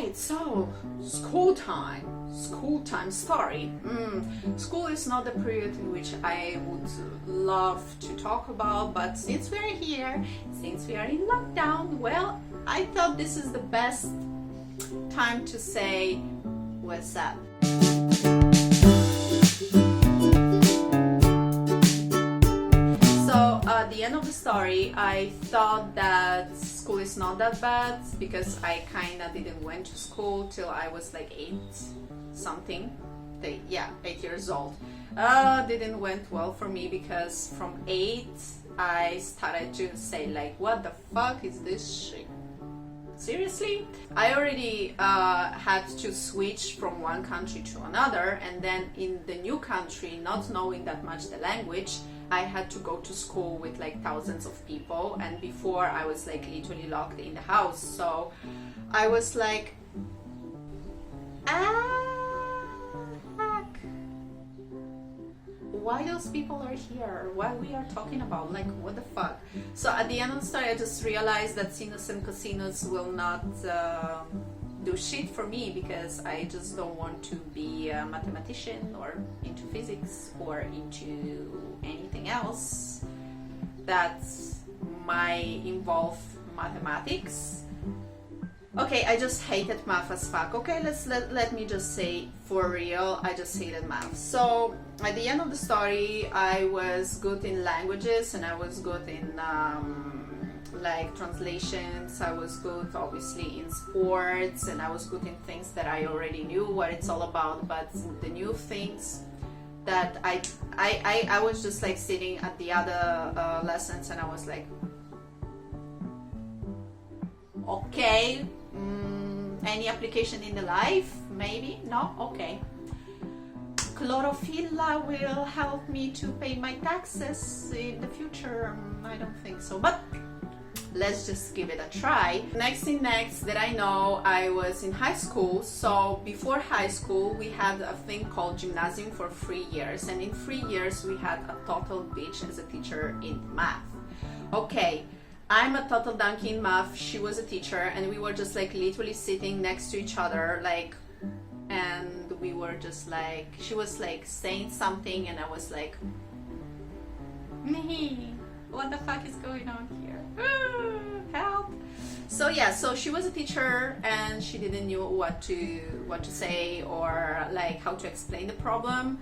Right, so school time story. School is not the period in which I would love to talk about, but since we are here, since we are in lockdown, well, I thought this is the best time to say what's up. At the end of the story, I thought that school is not that bad because I kinda didn't went to school till I was like 8 years old. Didn't went well for me because from 8 I started to say like, what the fuck is this shit? Seriously? I already had to switch from one country to another, and then in the new country, not knowing that much the language, I had to go to school with like thousands of people, and before I was like literally locked in the house. So I was like, heck, why those people are here? Why we are talking about? Like, what the fuck? So at the end of the story, I just realized that sinus and cosinus will not do shit for me because I just don't want to be a mathematician or into physics or into anything else that might involve mathematics. Okay, I just hated math as fuck. Okay, let me just say for real, I just hated math. So at the end of the story, I was good in languages and I was good in like translations. I was good obviously in sports, and I was good in things that I already knew what it's all about. But the new things that I was just like sitting at the other lessons and I was like, okay, any application in the life? Maybe? No? Okay. Chlorophyll will help me to pay my taxes in the future? I don't think so, but let's just give it a try. Next thing that I know, I was in high school. So before high school, we had a thing called gymnasium for 3 years, and in 3 years we had a total bitch as a teacher in math. Okay, I'm a total donkey in math, she was a teacher, and we were just like literally sitting next to each other, like, and we were just like, she was like saying something and I was like, me, what the fuck is going on here? Help. So yeah, so she was a teacher and she didn't know what to say or like how to explain the problem,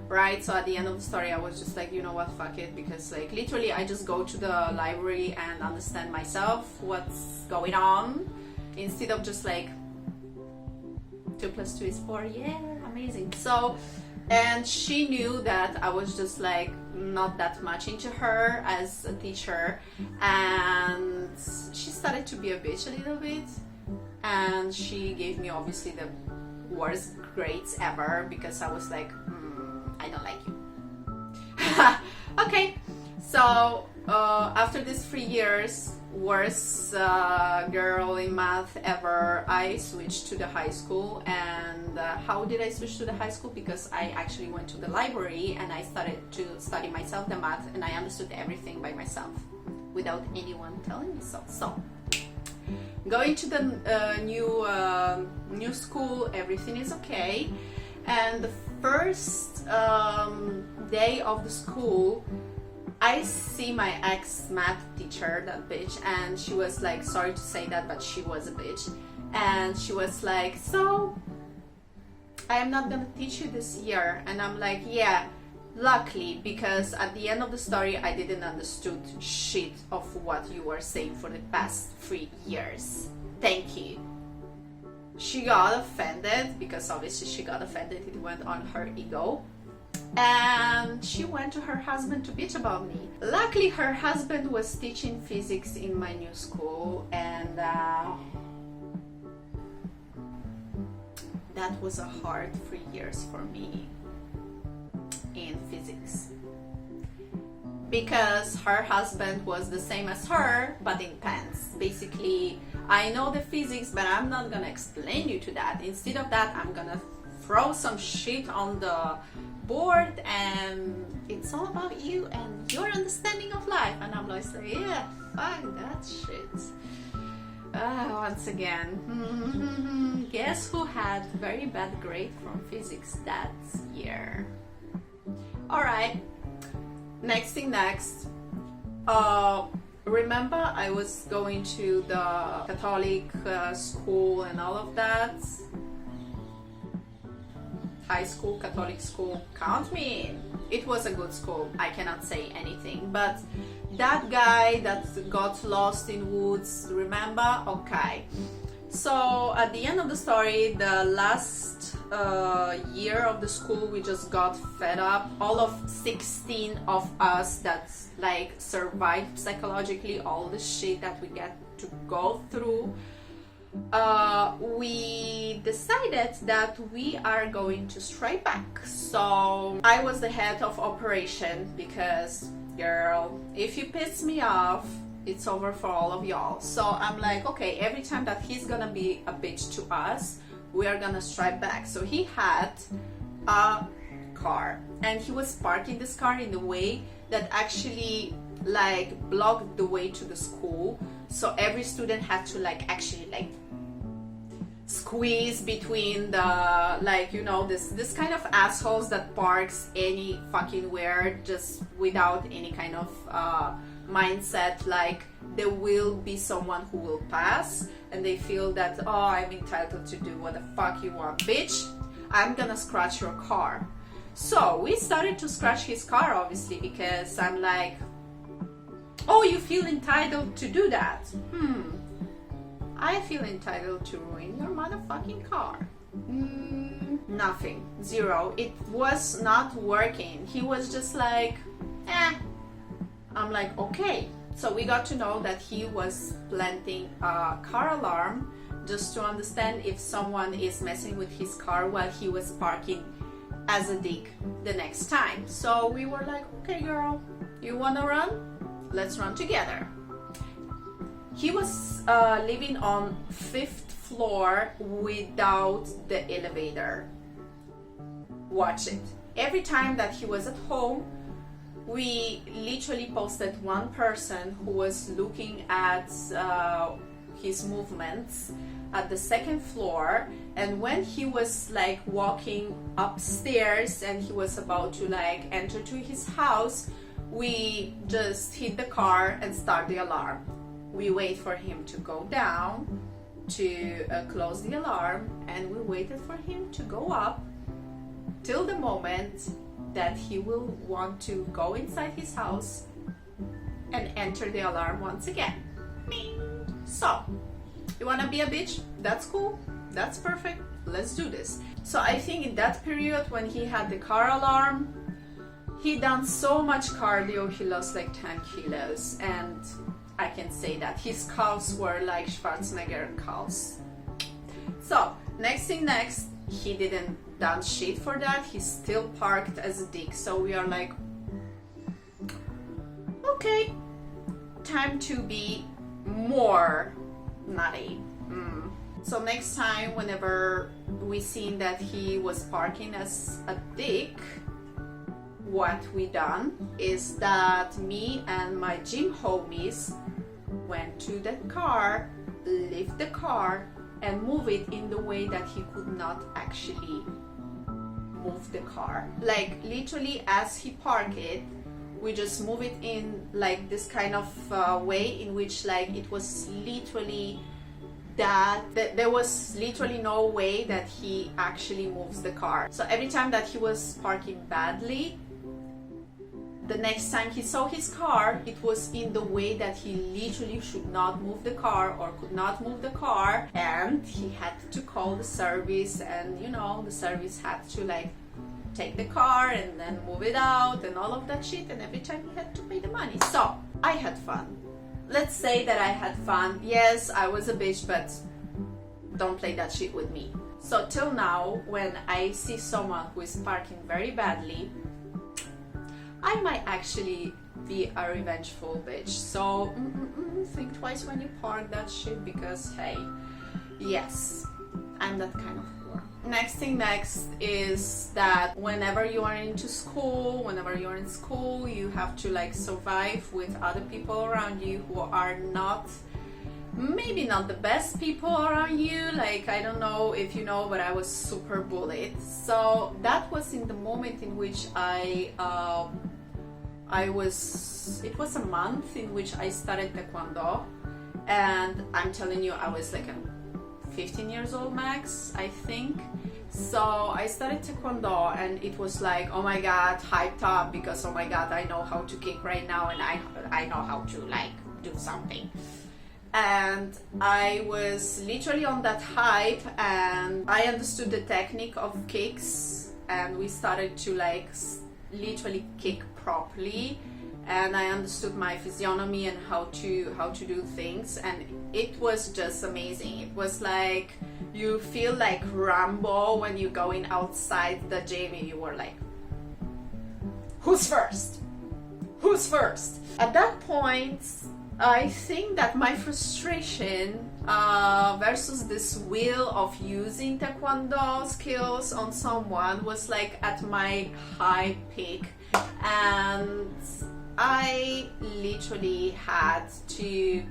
right? So at the end of the story I was just like, you know what, fuck it, because like literally I just go to the library and understand myself what's going on instead of just like 2 + 2 is 4, yeah, amazing. So, and she knew that I was just like not that much into her as a teacher, and she started to be a bitch a little bit, and she gave me obviously the worst grades ever because I was like, I don't like you. Okay, so after these 3 years, worst girl in math ever, I switched to the high school. And how did I switch to the high school? Because I actually went to the library and I started to study myself the math, and I understood everything by myself without anyone telling me so. So going to the new school, everything is okay, and the first day of the school, I see my ex-math teacher, that bitch, and she was like, sorry to say that, but she was a bitch, and she was like, so I am not gonna teach you this year. And I'm like, yeah, luckily, because at the end of the story I didn't understood shit of what you were saying for the past 3 years. Thank you. She got offended because obviously she got offended, it went on her ego, and she went to her husband to bitch about me. Luckily her husband was teaching physics in my new school, and that was a hard 3 years for me in physics, because her husband was the same as her but in pants. Basically, I know the physics, but I'm not gonna explain you to that. Instead of that, I'm gonna throw some shit on the board and it's all about you and your understanding of life. And I'm like, yeah, fuck that shit. Once again, guess who had very bad grade from physics that year? Alright, next thing next. Remember I was going to the Catholic school and all of that? High school, Catholic school, count me in. It was a good school, I cannot say anything, but that guy that got lost in woods, remember? Okay. So at the end of the story, the last year of the school, we just got fed up. All of 16 of us that like survived psychologically all the shit that we get to go through, we decided that we are going to strike back. So I was the head of operation because, girl, if you piss me off, it's over for all of y'all. So I'm like, okay, every time that he's gonna be a bitch to us, we are gonna strike back. So he had a car and he was parking this car in the way that actually like blocked the way to the school. So every student had to like actually like squeeze between the, like, you know, this kind of assholes that parks any fucking where just without any kind of mindset, like there will be someone who will pass and they feel that, oh, I'm entitled to do what the fuck you want, bitch, I'm gonna scratch your car. So we started to scratch his car, obviously, because I'm like, oh, you feel entitled to do that? I feel entitled to ruin your motherfucking car. Nothing. Zero. It was not working. He was just like, eh. I'm like, okay. So we got to know that he was planting a car alarm just to understand if someone is messing with his car while he was parking as a dick the next time. So we were like, okay, girl, you wanna run? Let's run together. He was living on 5th floor without the elevator. Watch it. Every time that he was at home, we literally posted one person who was looking at his movements at the 2nd floor, and when he was like walking upstairs and he was about to like enter to his house, we just hit the car and start the alarm. We wait for him to go down to close the alarm, and we waited for him to go up till the moment that he will want to go inside his house and enter the alarm once again. So, you wanna be a bitch? That's cool, that's perfect, let's do this. So I think in that period when he had the car alarm, he done so much cardio, he lost like 10 kilos, and I can say that his calves were like Schwarzenegger calves. So next thing next, he didn't done shit for that, he still parked as a dick. So we are like, okay, time to be more nutty. So next time whenever we seen that he was parking as a dick, what we done is that me and my gym homies went to the car, lift the car and move it in the way that he could not actually move the car. Like literally as he parked it, we just move it in like this kind of way in which like it was literally that there was literally no way that he actually moves the car. So every time that he was parking badly, the next time he saw his car, it was in the way that he literally should not move the car or could not move the car, and he had to call the service, and you know, the service had to like take the car and then move it out and all of that shit, and every time he had to pay the money. So I had fun. Let's say that I had fun. Yes, I was a bitch, but don't play that shit with me. So till now, when I see someone who is parking very badly, I might actually be a revengeful bitch. So think twice when you park that shit, because hey, yes, I'm that kind of whore. Next thing next is that whenever you are into school, whenever you're in school, you have to like survive with other people around you who are not maybe not the best people around you. Like, I don't know if you know, but I was super bullied. So that was in the moment in which it was a month in which I started Taekwondo, and I'm telling you, I was like a 15 years old max, I think. So I started Taekwondo, and it was like, oh my god, hyped up, because oh my god, I know how to kick right now, and I know how to like do something. And I was literally on that hype, and I understood the technique of kicks, and we started to like literally kick properly, and I understood my physiognomy and how to do things, and it was just amazing. It was like you feel like Rambo when you're going outside the gym and you were like, who's first? Who's first? At that point, I think that my frustration versus this will of using Taekwondo skills on someone was like at my high peak, and I literally had to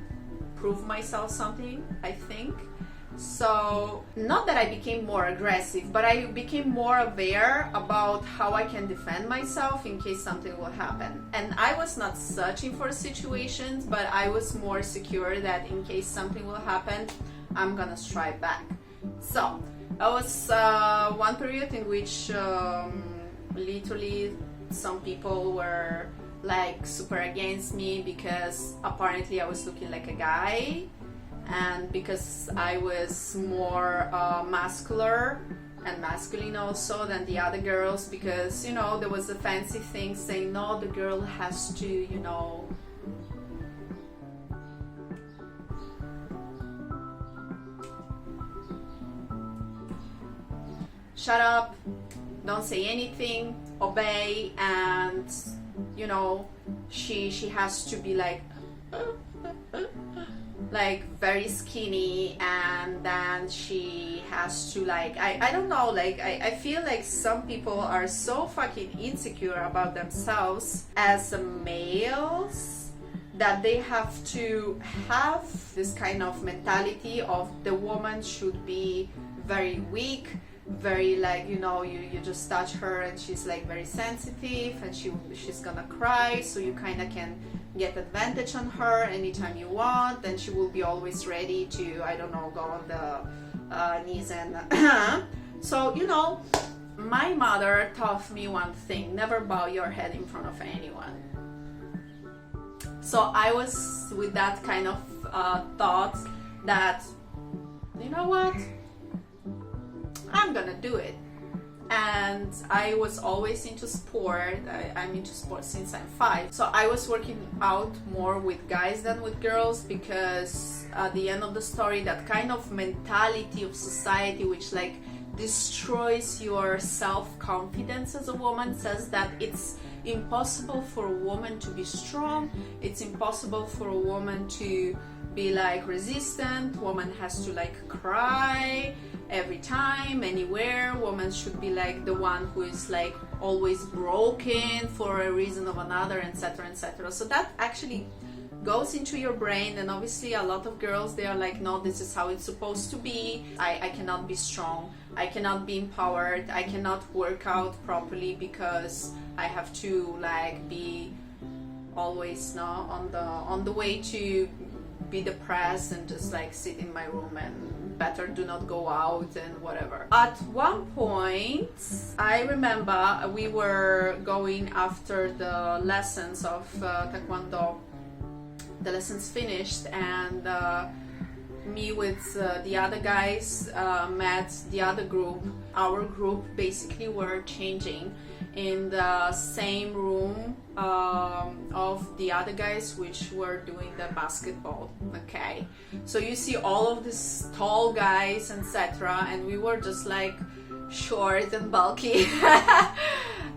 prove myself something, I think. So not that I became more aggressive, but I became more aware about how I can defend myself in case something will happen. And I was not searching for situations, but I was more secure that in case something will happen, I'm gonna strike back. So that was one period in which literally some people were like super against me, because apparently I was looking like a guy, and because I was more muscular and masculine also than the other girls, because, you know, there was a fancy thing saying, no, the girl has to, you know, shut up, don't say anything, obey, and, you know, she has to be like very skinny, and then she has to like, I don't know, like I feel like some people are so fucking insecure about themselves as males that they have to have this kind of mentality of the woman should be very weak, very like, you know, you just touch her and she's like very sensitive, and she's gonna cry, so you kind of can get advantage on her anytime you want, and she will be always ready to, I don't know, go on the knees and so, you know, my mother taught me one thing: never bow your head in front of anyone. So I was with that kind of thought that, you know what, I'm gonna do it. And I was always into sport. I'm into sports since I'm 5. So I was working out more with guys than with girls, because at the end of the story, that kind of mentality of society which like destroys your self-confidence as a woman says that it's impossible for a woman to be strong, it's impossible for a woman to be like resistant, woman has to like cry every time, anywhere, woman should be like the one who is like always broken for a reason or another, etc., etc. So that actually goes into your brain, and obviously a lot of girls, they are like, no, this is how it's supposed to be. I cannot be strong, I cannot be empowered, I cannot work out properly because I have to like be always on the way to be depressed and just like sit in my room and better do not go out and whatever. At one point, I remember we were going after the lessons of Taekwondo. The lessons finished, and me with the other guys met the other group. Our group basically were changing in the same room of the other guys which were doing the basketball. Okay, so you see all of these tall guys, etc., and we were just like short and bulky.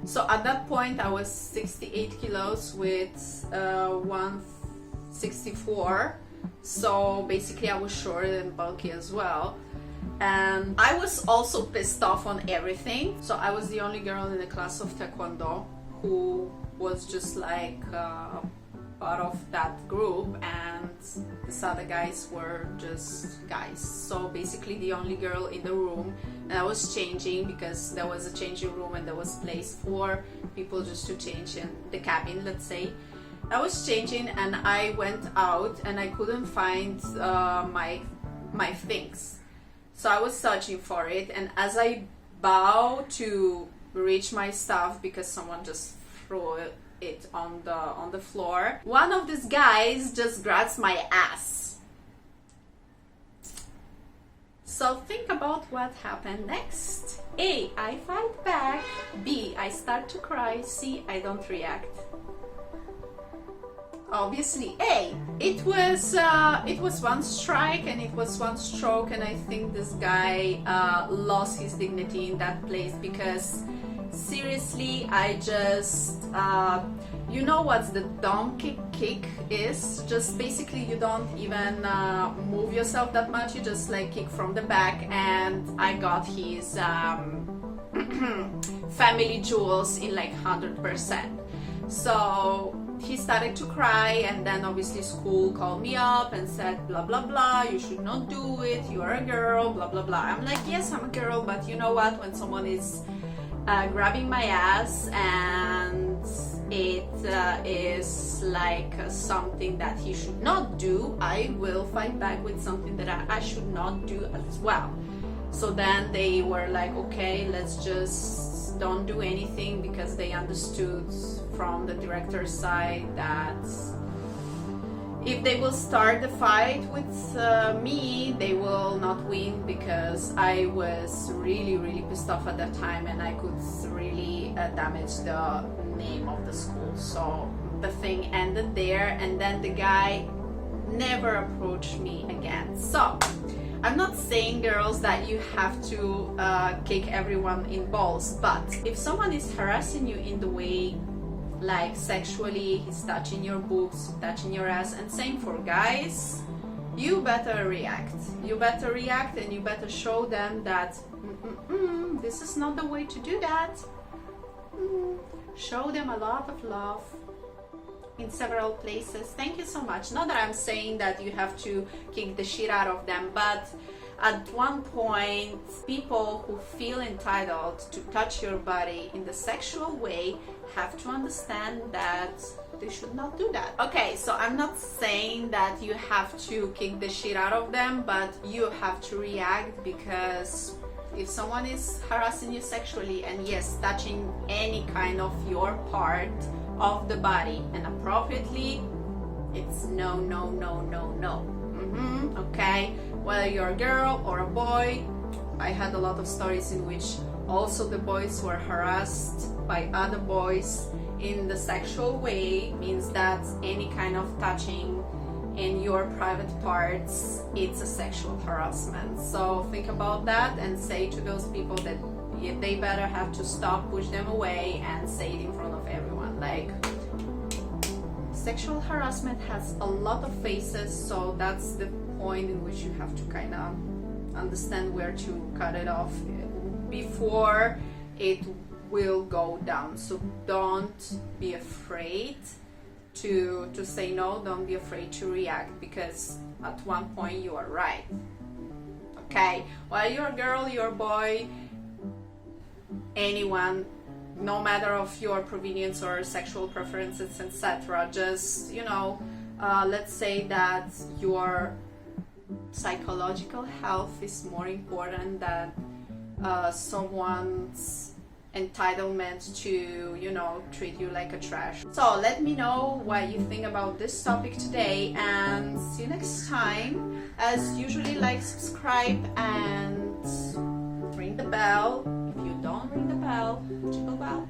So at that point I was 68 kilos with 164, so basically I was short and bulky as well. And I was also pissed off on everything. So I was the only girl in the class of Taekwondo who was just like part of that group, and these other guys were just guys. So basically the only girl in the room, and I was changing because there was a changing room and there was place for people just to change in the cabin, let's say. I was changing and I went out and I couldn't find my things. So I was searching for it, and as I bow to reach my stuff because someone just threw it on the floor, one of these guys just grabs my ass. So think about what happened next. A, I fight back. B, I start to cry. C, I don't react. Obviously A. It was one strike and it was one stroke, and I think this guy lost his dignity in that place, because seriously, I just you know what the donkey kick is? Just basically you don't even move yourself that much, you just like kick from the back, and I got his family jewels in like 100%. So he started to cry, and then obviously school called me up and said blah blah blah, you should not do it, you are a girl, blah blah blah. I'm like, yes, I'm a girl, but you know what, when someone is grabbing my ass and it is like something that he should not do, I will fight back with something that I should not do as well. So then they were like, okay, let's just don't do anything, because they understood from the director's side that if they will start the fight with me, they will not win, because I was really pissed off at that time and I could really damage the name of the school. So the thing ended there, and then the guy never approached me again. So I'm not saying, girls, that you have to kick everyone in balls, but if someone is harassing you in the way, like sexually, he's touching your boobs, touching your ass, and same for guys, you better react. You better react, and you better show them that this is not the way to do that. Show them a lot of love in several places. Thank you so much. Not that I'm saying that you have to kick the shit out of them, but at one point, people who feel entitled to touch your body in the sexual way have to understand that they should not do that. Okay, so I'm not saying that you have to kick the shit out of them, but you have to react, because if someone is harassing you sexually and yes, touching any kind of your part of the body inappropriately, it's no. Okay, whether you're a girl or a boy, I had a lot of stories in which also the boys were harassed by other boys in the sexual way. Means that any kind of touching in your private parts, it's a sexual harassment. So think about that and say to those people that they better have to stop, push them away, and say it in front of everyone. Like, sexual harassment has a lot of faces, so that's the point in which you have to kind of understand where to cut it off before it will go down. So don't be afraid to say no, don't be afraid to react, because at one point you are right. Okay, well, you're a girl, you're a boy, anyone, no matter of your provenience or sexual preferences, etc. Just, you know, let's say that your psychological health is more important than someone's entitlement to, you know, treat you like a trash. So let me know what you think about this topic today, and see you next time. As usually, like, subscribe, and ring the bell. If you don't ring the bell, jingle bell.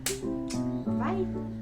Bye.